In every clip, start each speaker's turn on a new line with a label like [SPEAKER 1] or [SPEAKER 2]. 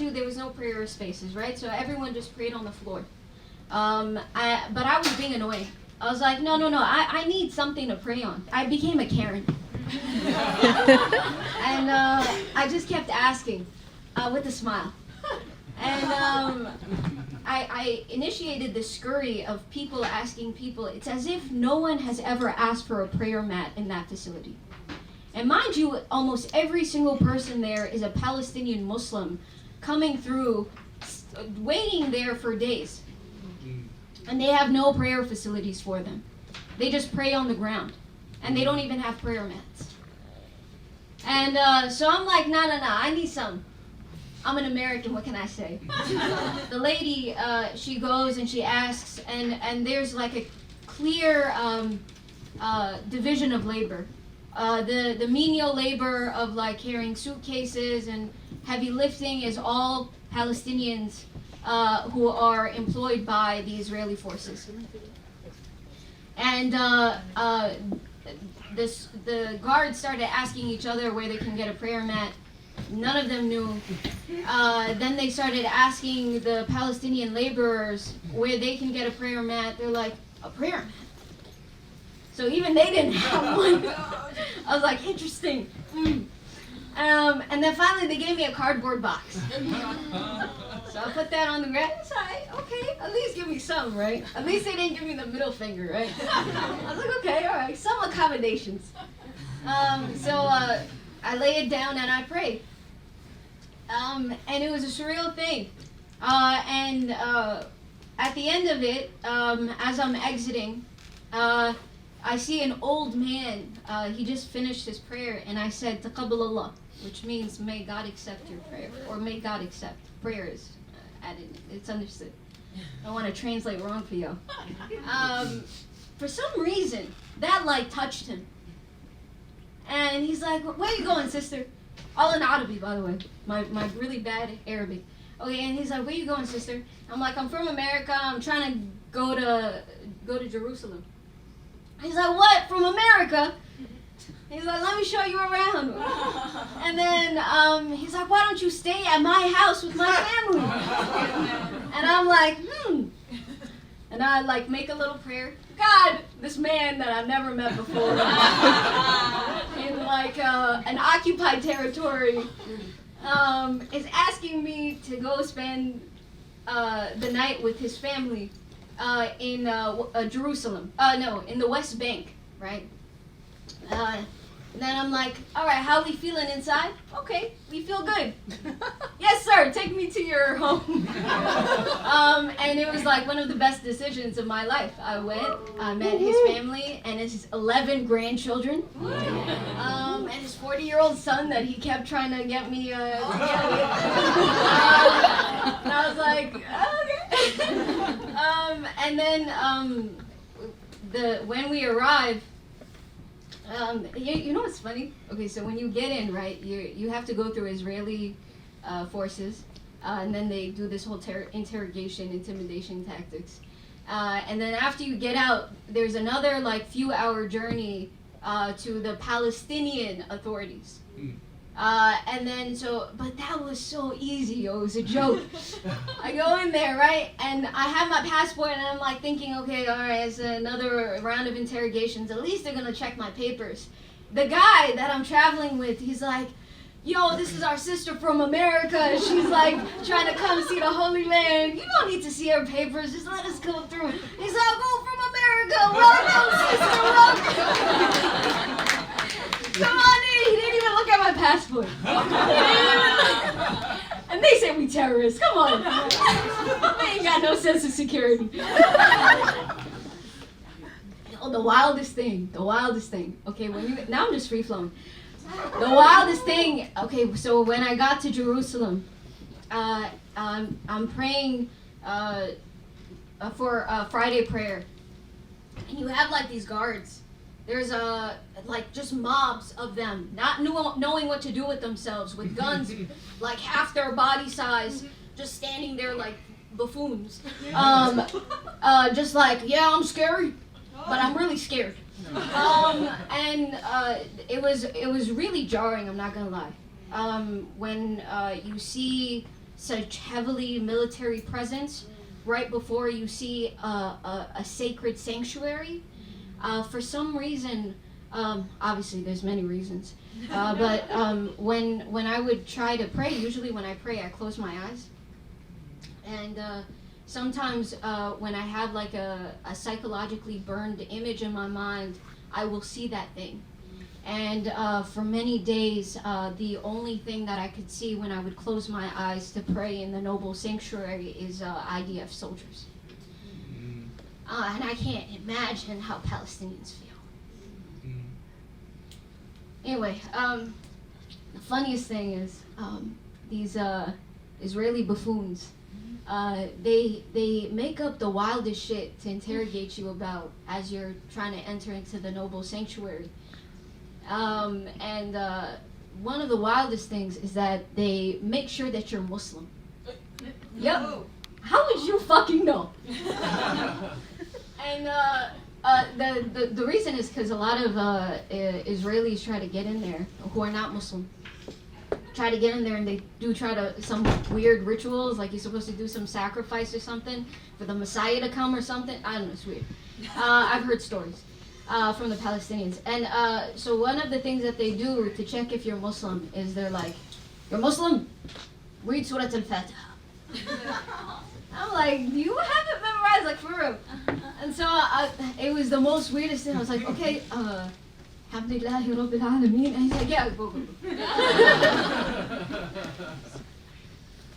[SPEAKER 1] you, there was no prayer spaces, right? So everyone just prayed on the floor. But I was being annoying. I was like, no, I need something to pray on. I became a Karen. And I just kept asking with a smile. And I initiated this scurry of people asking people. It's as if no one has ever asked for a prayer mat in that facility. And mind you, almost every single person there is a Palestinian Muslim coming through, waiting there for days. And they have no prayer facilities for them. They just pray on the ground. And they don't even have prayer mats. And so I'm like, no, I need some. I'm an American, what can I say? The lady, she goes and she asks, and there's like a clear division of labor. The menial labor of like carrying suitcases and heavy lifting is all Palestinians who are employed by the Israeli forces. And the guards started asking each other where they can get a prayer mat. None of them knew. Then they started asking the Palestinian laborers where they can get a prayer mat. They're like, a prayer mat? So even they didn't have one. I was like, interesting. And then finally they gave me a cardboard box. So I put that on the ground. It's all right, okay, at least give me some, right? At least they didn't give me the middle finger, right? I was like, okay, all right, some accommodations. So I lay it down and I prayed. And it was a surreal thing. And at the end of it, as I'm exiting, I see an old man. He just finished his prayer, and I said, Taqabbal Allah, which means may God accept your prayer, or may God accept. Prayer is added. It's understood. I don't want to translate wrong for you. For some reason, that like touched him. And he's like, where are you going, sister? All in Arabic, by the way. My really bad Arabic. Okay, and he's like, where are you going, sister? I'm like, I'm from America. I'm trying to go to Jerusalem. He's like, what? From America? He's like, let me show you around. And then he's like, why don't you stay at my house with my family? And I'm like, And I like make a little prayer. God, this man that I've never met before in like an occupied territory is asking me to go spend the night with his family in Jerusalem. No, in the West Bank, right? And then I'm like, all right, how are we feeling inside? Okay, we feel good. Yes, sir, take me to your home. And it was like one of the best decisions of my life. I went, I met his family and his 11 grandchildren, and his 40-year-old son that he kept trying to get me to get with. And I was like, okay. And then when we arrived, you know what's funny? Okay, so when you get in, right, you have to go through Israeli forces, and then they do this whole interrogation, intimidation tactics. And then after you get out, there's another like few-hour journey to the Palestinian authorities. And then but that was so easy, it was a joke. I go in there, right, and I have my passport, and I'm like thinking, okay, all right, it's another round of interrogations, at least they're gonna check my papers. The guy that I'm traveling with, he's like, yo, this is our sister from America, she's like trying to come see the Holy Land, you don't need to see her papers, just let us go through. He's like, oh, from America, welcome, sister, welcome. Come on in, he didn't even look at my passport. And they say we terrorists, come on. They ain't got no sense of security. Oh, the wildest thing. Okay, now I'm just free flowing. The wildest thing, okay, so when I got to Jerusalem, I'm praying for Friday prayer. And you have like these guards. There's like just mobs of them, not knowing what to do with themselves, with guns like half their body size, just standing there like buffoons. Just like, yeah, I'm scary, but I'm really scared. And it was really jarring, I'm not gonna lie. When you see such heavily military presence right before you see a sacred sanctuary. For some reason, obviously there's many reasons, but when I would try to pray, usually when I pray I close my eyes, and sometimes when I have like a psychologically burned image in my mind, I will see that thing. And for many days, the only thing that I could see when I would close my eyes to pray in the noble sanctuary is IDF soldiers. And I can't imagine how Palestinians feel. Anyway, the funniest thing is these Israeli buffoons. They make up the wildest shit to interrogate you about as you're trying to enter into the noble sanctuary. And one of the wildest things is that they make sure that you're Muslim. Yep. How would you fucking know? And the reason is because a lot of Israelis try to get in there who are not Muslim. Try to get in there and they do try to some weird rituals, like you're supposed to do some sacrifice or something for the Messiah to come or something. I don't know, it's weird. I've heard stories from the Palestinians. And so one of the things that they do to check if you're Muslim is they're like, "You're Muslim? Read Surah Al-Fatiha." I'm like, you have it memorized, like for real. And so it was the most weirdest thing. I was like, okay, Alhamdulillahi Rabbil Alameen. And he's like, yeah, go.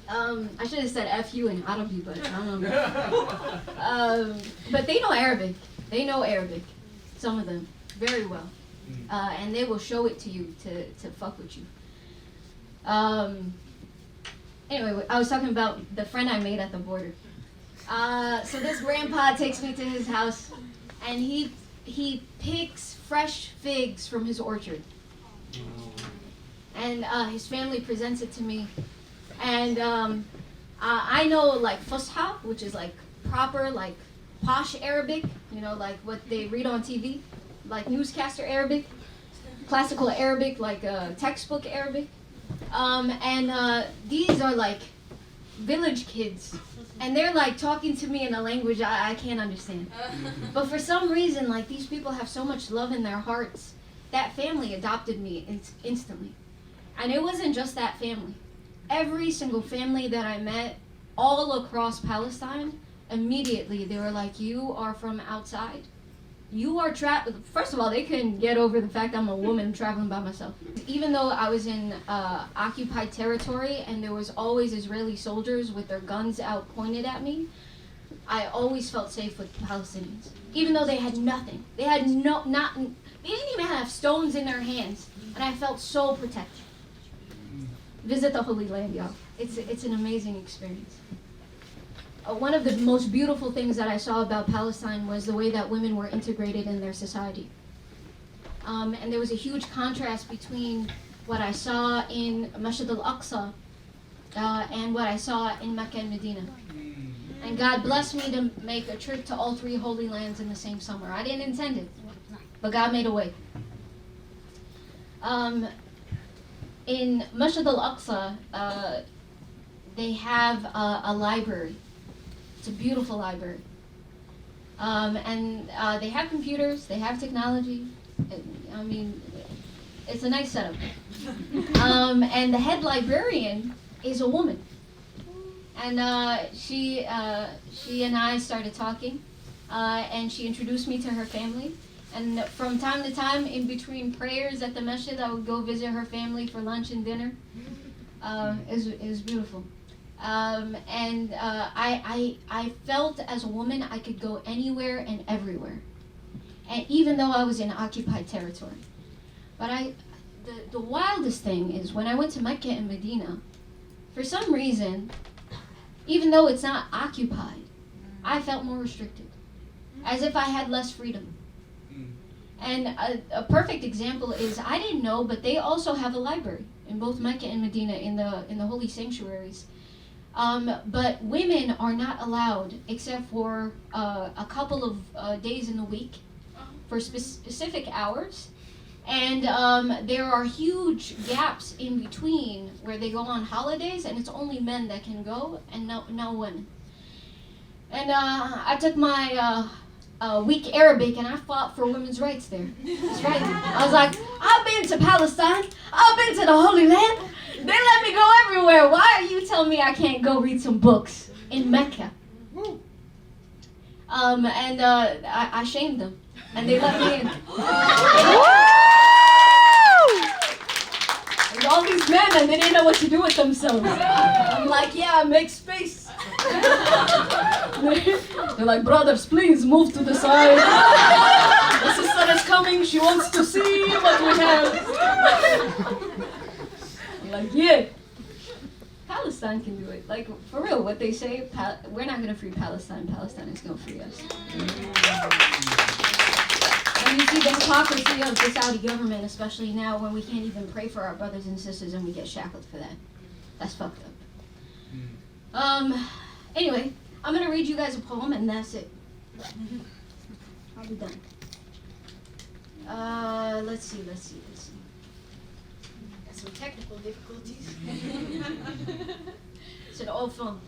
[SPEAKER 1] I should have said F you in Arabic, but I don't know. But they know Arabic. They know Arabic, some of them, very well. And they will show it to you to fuck with you. Anyway, I was talking about the friend I made at the border. So this grandpa takes me to his house, and he picks fresh figs from his orchard. And his family presents it to me. And I know like Fusha, which is like proper, like posh Arabic, you know, like what they read on TV, like newscaster Arabic, classical Arabic, like textbook Arabic. And these are like village kids, and they're like talking to me in a language I can't understand. But for some reason, like these people have so much love in their hearts. That family adopted me instantly. And it wasn't just that family. Every single family that I met all across Palestine, immediately they were like, you are from outside. You are first of all, they couldn't get over the fact I'm a woman traveling by myself. Even though I was in occupied territory and there was always Israeli soldiers with their guns out pointed at me, I always felt safe with Palestinians. Even though they had nothing. They had they didn't even have stones in their hands. And I felt so protected. Visit the Holy Land, y'all. It's an amazing experience. One of the most beautiful things that I saw about Palestine was the way that women were integrated in their society. And there was a huge contrast between what I saw in Masjid al-Aqsa and what I saw in Mecca and Medina. And God blessed me to make a trip to all three holy lands in the same summer. I didn't intend it, but God made a way. In Masjid al-Aqsa, they have a library. It's a beautiful library. And they have computers, they have technology. I mean, it's a nice setup. And the head librarian is a woman. And she and I started talking, and she introduced me to her family. And from time to time, in between prayers at the masjid, I would go visit her family for lunch and dinner. It was beautiful. And I felt as a woman I could go anywhere and everywhere, and even though I was in occupied territory. But the wildest thing is when I went to Mecca and Medina, for some reason, even though it's not occupied, I felt more restricted, as if I had less freedom. And a perfect example is, I didn't know, but they also have a library in both Mecca and Medina in the holy sanctuaries. But women are not allowed except for a couple of days in the week for specific hours. And there are huge gaps in between where they go on holidays, and it's only men that can go, and no women. And I took my weak Arabic, and I fought for women's rights there. That's right. I was like, I've been to Palestine. I've been to the Holy Land. They let me go everywhere. Why are you telling me I can't go read some books in Mecca? I shamed them, and they let me in. There's all these men, and they didn't know what to do with themselves. I'm like, yeah, make space. They're like, brothers, please move to the side. The sister is coming. She wants to see what we have. I'm like, yeah. Palestine can do it. Like, for real, what they say, we're not going to free Palestine. Palestine is going to free us. And you see the hypocrisy of the Saudi government, especially now when we can't even pray for our brothers and sisters and we get shackled for that. That's fucked up. Anyway, I'm going to read you guys a poem, and that's it. I'll be done. Let's see. Got some technical difficulties. It's an old phone.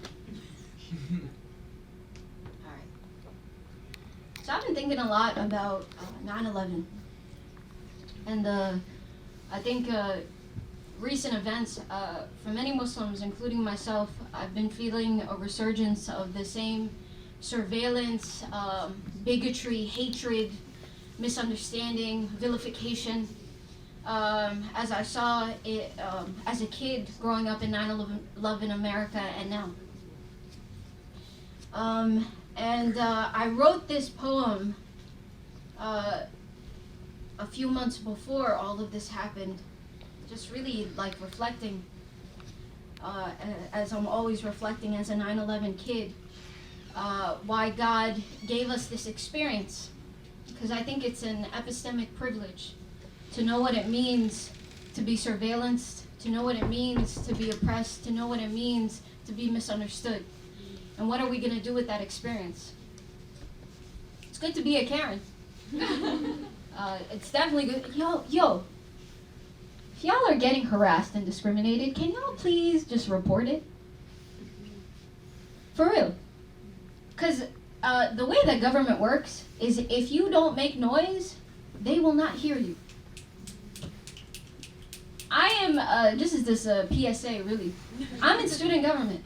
[SPEAKER 1] All right. So I've been thinking a lot about 9/11, and I think recent events for many Muslims, including myself, I've been feeling a resurgence of the same surveillance, bigotry, hatred, misunderstanding, vilification. As I saw it as a kid growing up in 9/11 America and now. I wrote this poem a few months before all of this happened, just really like reflecting, as I'm always reflecting as a 9/11 kid, why God gave us this experience, because I think it's an epistemic privilege to know what it means to be surveillanced, to know what it means to be oppressed, to know what it means to be misunderstood. And what are we going to do with that experience? It's good to be a Karen. It's definitely good. Yo, if y'all are getting harassed and discriminated, can y'all please just report it? For real. Because the way that government works is if you don't make noise, they will not hear you. I am, just as this PSA, really. I'm in student government.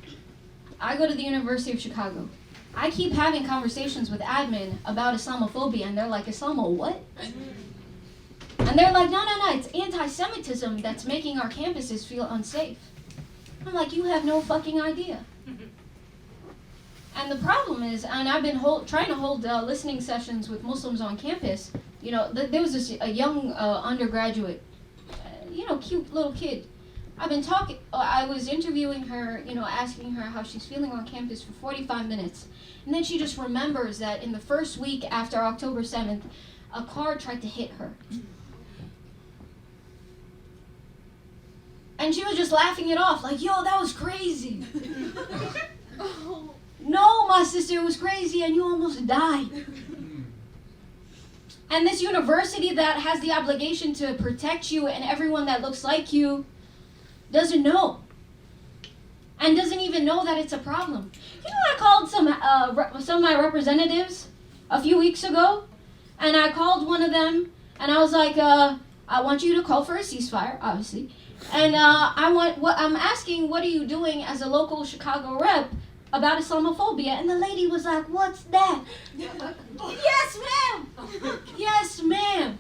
[SPEAKER 1] I go to the University of Chicago. I keep having conversations with admin about Islamophobia, and they're like, Islamo what? And they're like, no, it's anti-Semitism that's making our campuses feel unsafe. I'm like, you have no fucking idea. And the problem is, and I've been trying to hold listening sessions with Muslims on campus. You know, there was a young undergraduate, cute little kid. I was interviewing her, asking her how she's feeling on campus for 45 minutes. And then she just remembers that in the first week after October 7th, a car tried to hit her. And she was just laughing it off, like, yo, that was crazy. No, my sister, it was crazy and you almost died. And this university that has the obligation to protect you and everyone that looks like you doesn't know. And doesn't even know that it's a problem. I called some of my representatives a few weeks ago, and I called one of them, and I was like, I want you to call for a ceasefire, obviously. And I'm asking, what are you doing as a local Chicago rep about Islamophobia? And the lady was like, what's that? Yes, ma'am. Yes, ma'am.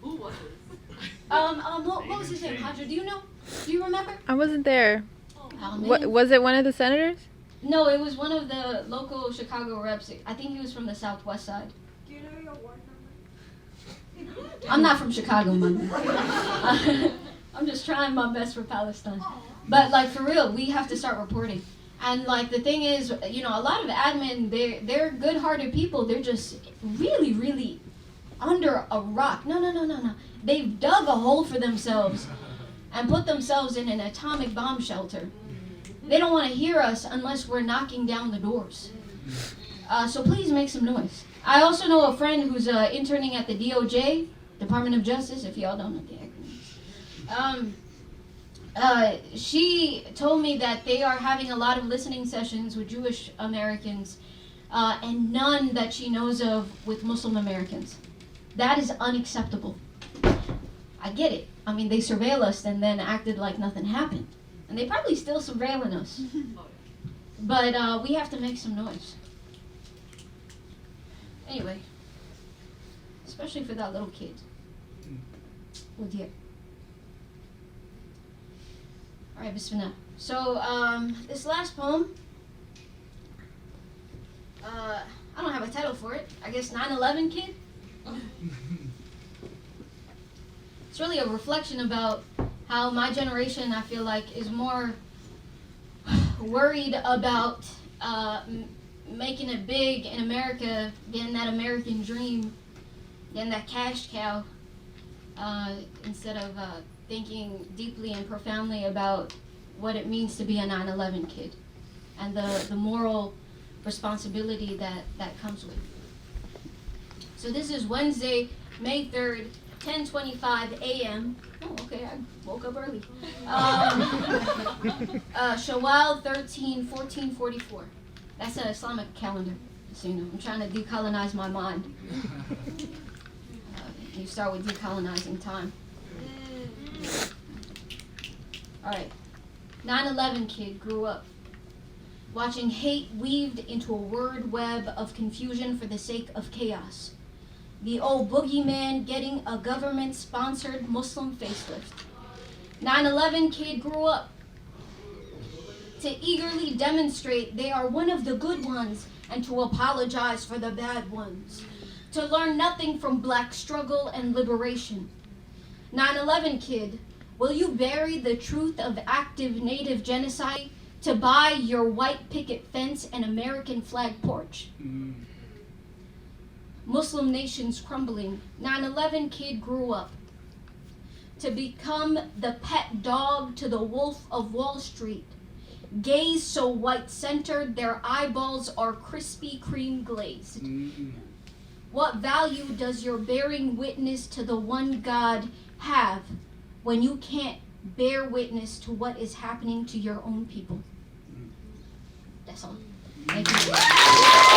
[SPEAKER 2] Who was it?
[SPEAKER 1] What was his name? Hadra, do you know? Do you remember?
[SPEAKER 3] I wasn't there.
[SPEAKER 1] Oh,
[SPEAKER 3] What was it? One of the senators?
[SPEAKER 1] No, it was one of the local Chicago reps. I think he was from the southwest side.
[SPEAKER 2] Do you know your ward number?
[SPEAKER 1] I'm not from Chicago, man. I'm just trying my best for Palestine. But like for real, we have to start reporting. And like the thing is, a lot of admin, they're good-hearted people. They're just really, really under a rock. No. They've dug a hole for themselves and put themselves in an atomic bomb shelter. They don't want to hear us unless we're knocking down the doors. So please make some noise. I also know a friend who's interning at the DOJ, Department of Justice, if y'all don't know the acronyms. She told me that they are having a lot of listening sessions with Jewish Americans and none that she knows of with Muslim Americans. That is unacceptable. I get it. I mean, they surveil us and then acted like nothing happened. And they probably still surveilling us. But we have to make some noise. Anyway, especially for that little kid. Oh dear. Alright, bismillah. So, this last poem, I don't have a title for it. I guess 9/11 Kid? It's really a reflection about how my generation, I feel like, is more worried about making it big in America, getting that American dream, getting that cash cow, instead of thinking deeply and profoundly about what it means to be a 9/11 kid and the moral responsibility that comes with. So this is Wednesday, May 3rd, 10:25 a.m. Oh, okay, I woke up early. Shawwal 1444. That's an Islamic calendar, so you know. I'm trying to decolonize my mind. You start with decolonizing time. Alright. 9/11 kid grew up watching hate weaved into a word web of confusion for the sake of chaos. The old boogeyman getting a government-sponsored Muslim facelift. 9/11 kid grew up to eagerly demonstrate they are one of the good ones and to apologize for the bad ones. To learn nothing from black struggle and liberation. 9/11 kid, will you bury the truth of active native genocide to buy your white picket fence and American flag porch? Muslim nations crumbling. 9/11 kid grew up to become the pet dog to the wolf of Wall Street. Gaze so white-centered, their eyeballs are Krispy Kreme glazed. What value does your bearing witness to the one God have when you can't bear witness to what is happening to your own people? That's all. Thank you.